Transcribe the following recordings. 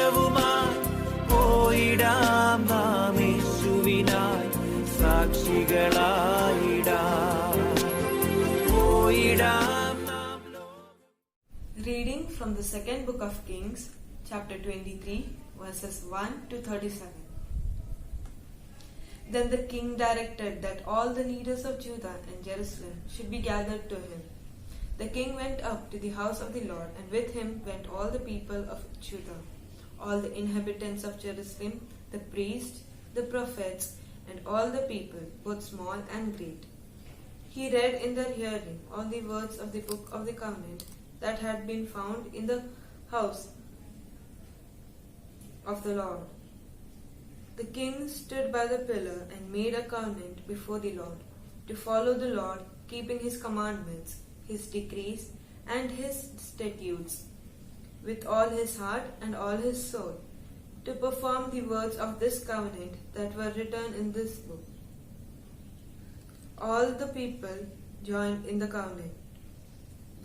സന്തോഷവുമായി പോയിടാം നാം യേശുവിനായി സാക്ഷികളായിടാം പോയിടാം നാം. Reading from the second book of Kings, chapter 23, verses 1 to 37. Then the king directed that all the leaders of Judah and Jerusalem should be gathered to him. The king went up to the house of the Lord, and with him went all the people of Judah, all the inhabitants of Jerusalem, the priests, the prophets, and all the people, both small and great. He read in their hearing all the words of the book of the covenant that had been found in the house of the Lord. The king stood by the pillar and made a covenant before the Lord, to follow the Lord, keeping his commandments, his decrees, and his statutes, with all his heart and all his soul, to perform the words of this covenant that were written in this book. All the people joined in the covenant.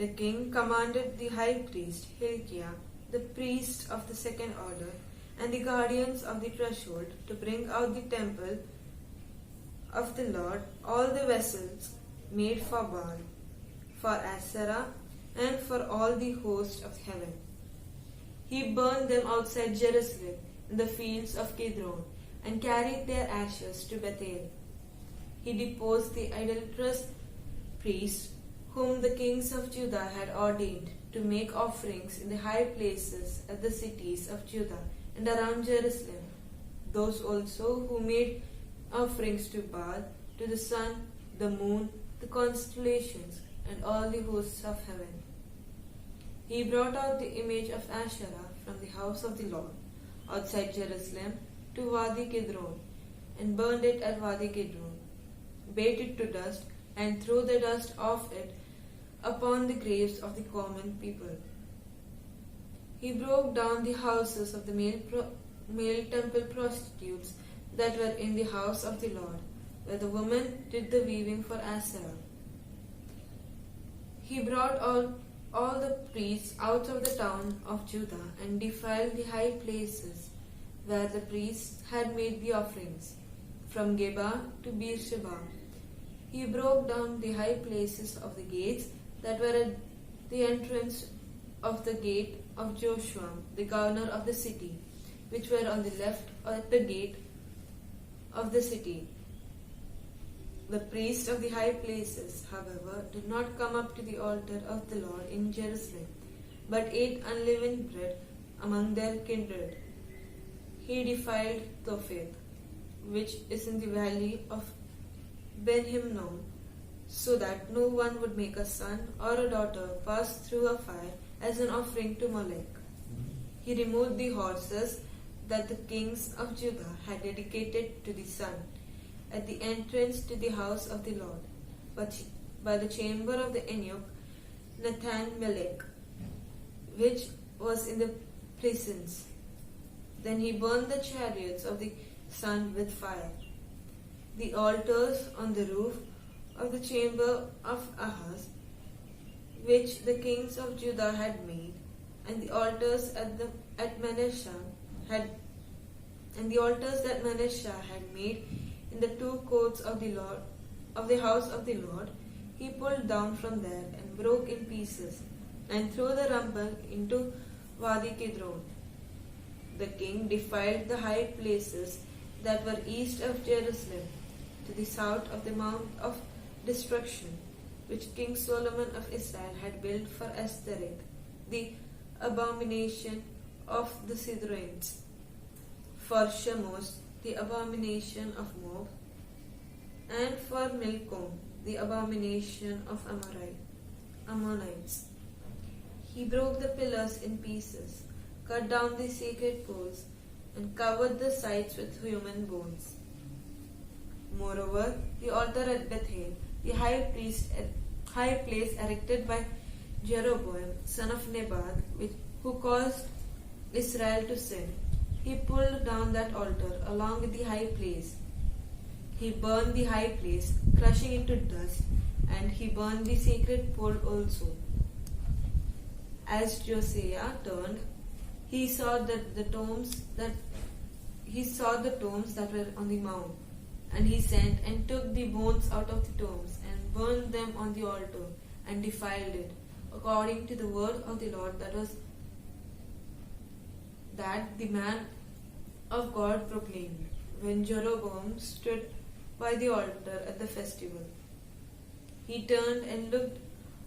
The king commanded the high priest Hilkiah, the priest of the second order, and the guardians of the threshold to bring out the temple of the Lord all the vessels made for Baal, for Asherah, and for all the host of heaven. He burned them outside Jerusalem in the fields of Kidron, and carried their ashes to Bethel. He deposed the idolatrous priests whom the kings of Judah had ordained to make offerings in the high places at the cities of Judah and around Jerusalem, those also who made offerings to Baal, to the sun, the moon, the constellations, and all the hosts of heaven. He brought out the image of Asherah from the house of the Lord, outside Jerusalem, to Wadi Kidron, and burned it at Wadi Kidron, baked it to dust, and threw the dust of it upon the graves of the common people. He broke down the houses of the male temple prostitutes that were in the house of the Lord, where the women did the weaving for Asherah. He brought all the priests out of the town of Judah and defiled the high places where the priests had made the offerings, from Geba to Beersheba. He broke down the high places of the gates that were at the entrance of the gate of Joshua, the governor of the city, which were on the left at the gate of the city. The priests of the high places, however, did not come up to the altar of the Lord in Jerusalem, but ate unleavened bread among their kindred. He defiled Topheth, which is in the valley of Ben Hinnom, so that no one would make a son or a daughter pass through a fire as an offering to Molech. He removed the horses that the kings of Judah had dedicated to the sun at the entrance to the house of the Lord, but by the chamber of the eunuch Nathan-melech, which was in the presence. Then he burned the chariots of the sun with fire. The altars on the roof of the chamber of Ahaz, which the kings of Judah had made, and the altars that Manasseh had made in the two courts of the Lord, of the house of the Lord, he pulled down from there and broke in pieces, and threw the rubble into Wadi Kidron. The king defiled the high places that were east of Jerusalem, to the south of the Mount of Destruction, which King Solomon of Israel had built for Ashtoreth, the abomination of the Sidonians, for Chemosh, the abomination of Moab, and for Milcom, the abomination of Ammonites. He broke the pillars in pieces, cut down the sacred poles, and covered the sides with human bones. Moreover, the altar at Bethel, the high place erected by Jeroboam, son of Nebat, who caused Israel to sin, he pulled down that altar along with the high place. He burned the high place, crushing it to dust, and he burned the sacred pole also. As Josiah turned, he saw the tombs that were on the mount, and he sent and took the bones out of the tombs and burned them on the altar and defiled it, according to the word of the Lord that the man of God proclaimed, when Jeroboam stood by the altar at the festival. He turned and looked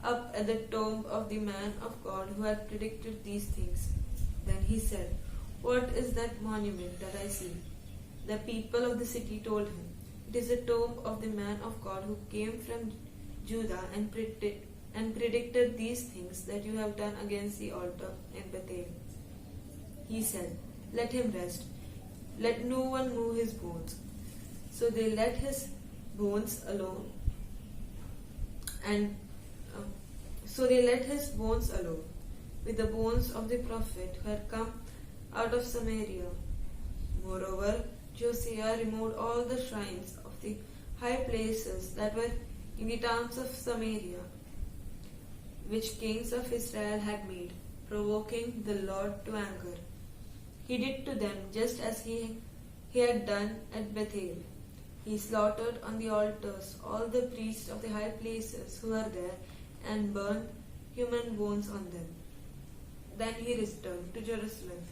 up at the tomb of the man of God who had predicted these things. Then he said, "What is that monument that I see?" The people of the city told him, "It is the tomb of the man of God who came from Judah and predicted these things that you have done against the altar in Bethel." He said, "Let him rest. Let no one move his bones." So they let his bones alone, with the bones of the prophet who had come out of Samaria. Moreover, Josiah removed all the shrines of the high places that were in the towns of Samaria, which kings of Israel had made, provoking the Lord to anger. He did to them just as he had done at Bethel. He slaughtered on the altars all the priests of the high places who were there and burned human bones on them. Then he returned to Jerusalem.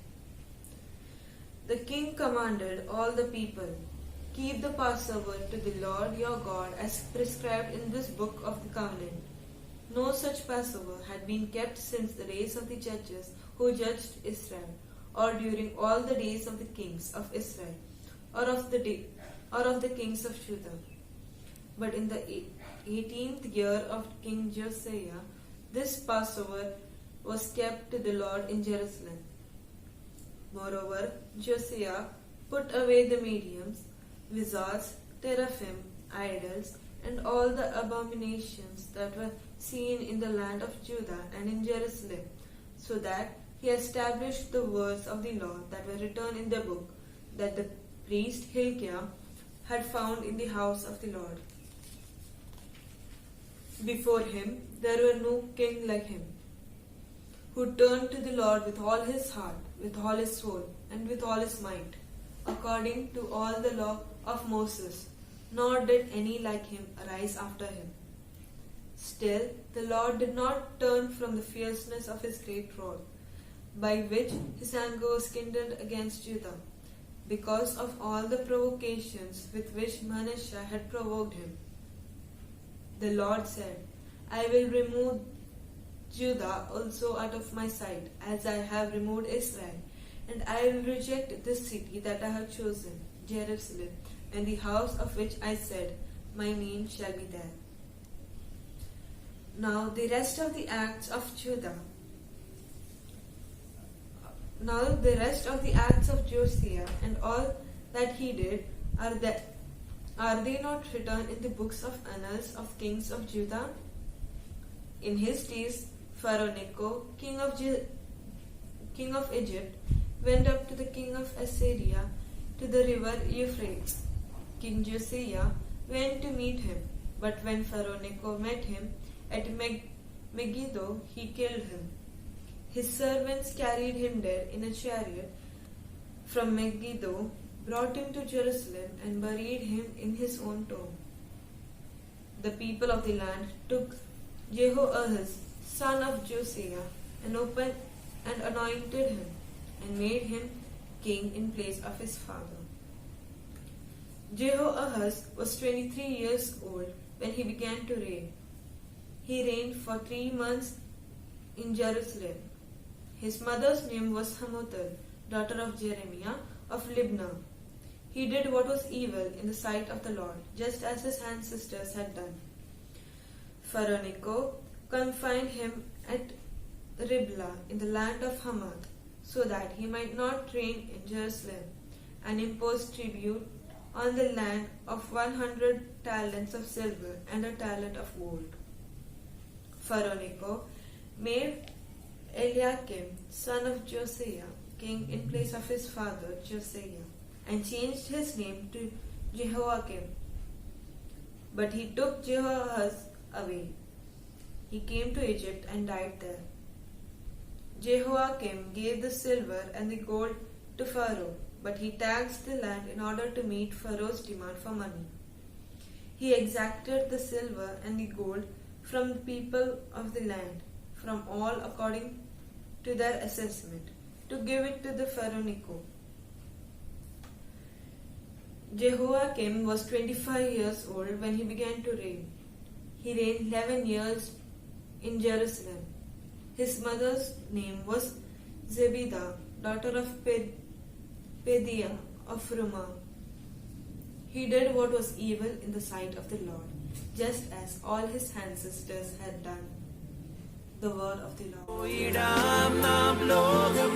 The king commanded all the people, "Keep the Passover to the Lord your God as prescribed in this book of the covenant." No such Passover had been kept since the days of the judges who judged Israel, or during all the days of the kings of Israel, or of the kings of Judah. But in the 18th year of King Josiah, this Passover was kept to the Lord in Jerusalem. Moreover, Josiah put away the mediums, wizards, teraphim, idols, and all the abominations that were seen in the land of Judah and in Jerusalem, so that he established the words of the law that were written in the book that the priest Hilkiah had found in the house of the Lord. Before him there were no king like him, who turned to the Lord with all his heart, with all his soul, and with all his might, according to all the law of Moses, nor did any like him arise after him. Still, the Lord did not turn from the fierceness of his great wrath, by which his anger was kindled against Judah, because of all the provocations with which Manasseh had provoked him. The Lord said, "I will remove Judah also out of my sight, as I have removed Israel, and I will reject this city that I have chosen, Jerusalem, and the house of which I said, My name shall be there." Now the rest of the acts of Josiah and all that he did, are they not written in the books of annals of kings of Judah? In his days, Pharaoh Necho, king of Egypt, went up to the king of Assyria to the river Euphrates. King Josiah went to meet him, but when Pharaoh Necho met him at Megiddo, he killed him. His servants carried him dead in a chariot from Megiddo, brought him to Jerusalem, and buried him in his own tomb. The people of the land took Jehoahaz, son of Josiah, and anointed him, and made him king in place of his father. Jehoahaz was 23 years old when he began to reign. He reigned for 3 months in Jerusalem. His mother's name was Hamutal, daughter of Jeremiah of Libnah. He did what was evil in the sight of the Lord, just as his ancestors had done. Pharaoh Necho confined him at Riblah in the land of Hamath, so that he might not reign in Jerusalem, and imposed tribute on the land of 100 talents of silver and a talent of gold. Pharaoh Necho made Eliakim, son of Josiah, king in place of his father Josiah, and changed his name to Jehoiakim. But he took Jehoahaz away. He came to Egypt and died there. Jehoiakim gave the silver and the gold to Pharaoh, but he taxed the land in order to meet Pharaoh's demand for money. He exacted the silver and the gold from the people of the land, from all according to their assessment, to give it to the Pharaoh Necho. Jehoiakim was 25 years old when he began to reign. He reigned 11 years in Jerusalem. His mother's name was Zebidah, daughter of Pedaiah of Rumah. He did what was evil in the sight of the Lord, just as all his ancestors had done. The word of the Lord. പോയിടാം നാം ലോകം